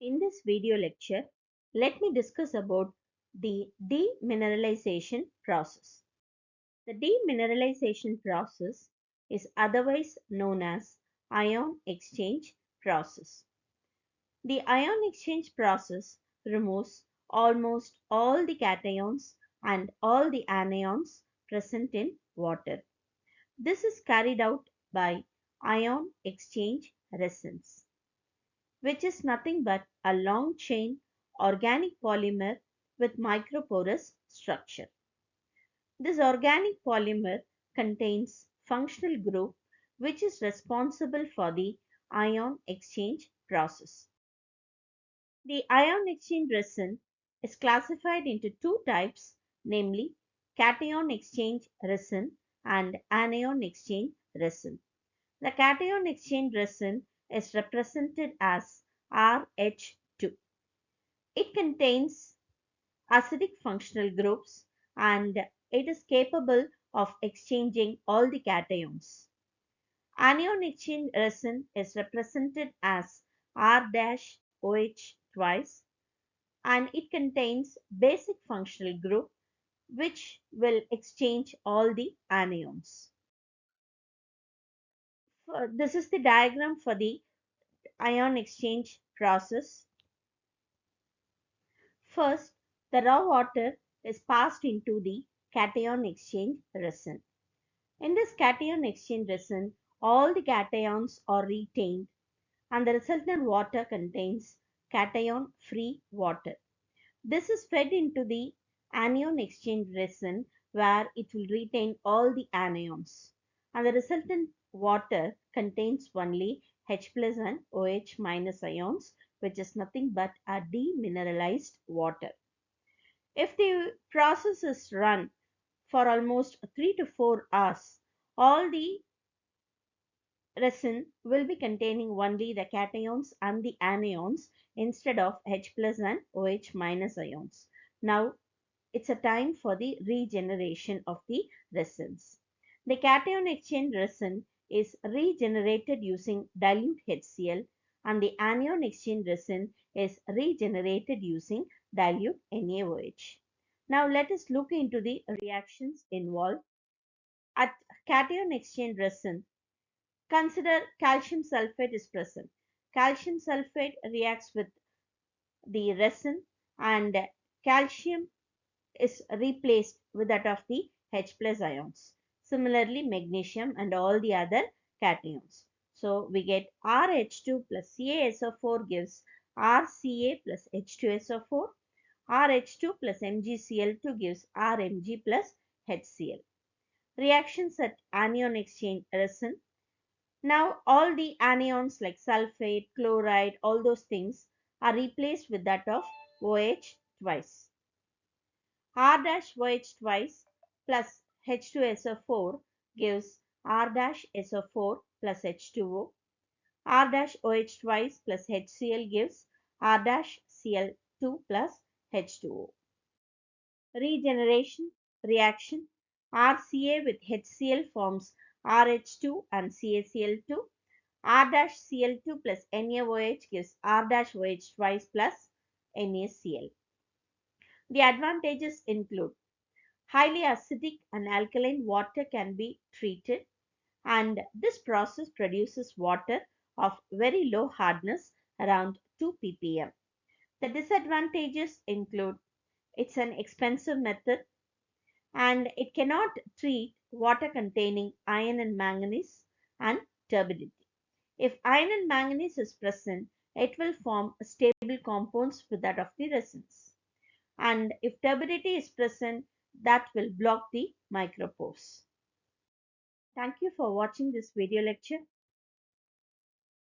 In this video lecture, let me discuss about the demineralization process. The demineralization process is otherwise known as ion exchange process. The ion exchange process removes almost all the cations and all the anions present in water. This is carried out by ion exchange resins, which is nothing but a long chain organic polymer with microporous structure. This organic polymer contains functional group which is responsible for the ion exchange process. The ion exchange resin is classified into two types, namely cation exchange resin and anion exchange resin. The cation exchange resin is represented as RH2. It contains acidic functional groups and it is capable of exchanging all the cations. Anion exchange resin is represented as R-OH twice and it contains basic functional group which will exchange all the anions. This is the diagram for the ion exchange process. First, the raw water is passed into the cation exchange resin. In this cation exchange resin, all the cations are retained and the resultant water contains cation-free water. This is fed into the anion exchange resin where it will retain all the anions and the resultant water contains only H plus and OH minus ions, which is nothing but a demineralized water. If the process is run for almost 3 to 4 hours, all the resin will be containing only the cations and the anions instead of H plus and OH minus ions. Now it's a time for the regeneration of the resins. The cation exchange resin is regenerated using dilute HCl and the anion exchange resin is regenerated using dilute NaOH. Now let us look into the reactions involved. At cation exchange resin, consider calcium sulfate is present. Calcium sulfate reacts with the resin and calcium is replaced with that of the H plus ions. Similarly, magnesium and all the other cations. So we get RH2 plus CaSO4 gives RCa plus H2SO4. RH2 plus MgCl2 gives RMg plus HCl. Reactions at anion exchange resin. Now all the anions like sulfate, chloride, all those things are replaced with that of OH twice. R-OH twice plus H2SO4 gives R-SO4 plus H2O. R-OH twice plus HCl gives R-Cl2 plus H2O. Regeneration reaction. RCa with HCl forms RH2 and CaCl2. R-Cl2 plus NaOH gives R-OH twice plus NaCl. The advantages include highly acidic and alkaline water can be treated and this process produces water of very low hardness around 2 ppm. The disadvantages include it's an expensive method and it cannot treat water containing iron and manganese and turbidity. If iron and manganese is present, it will form stable compounds with that of the resins. And if turbidity is present, that will block the micropores. Thank you for watching this video lecture.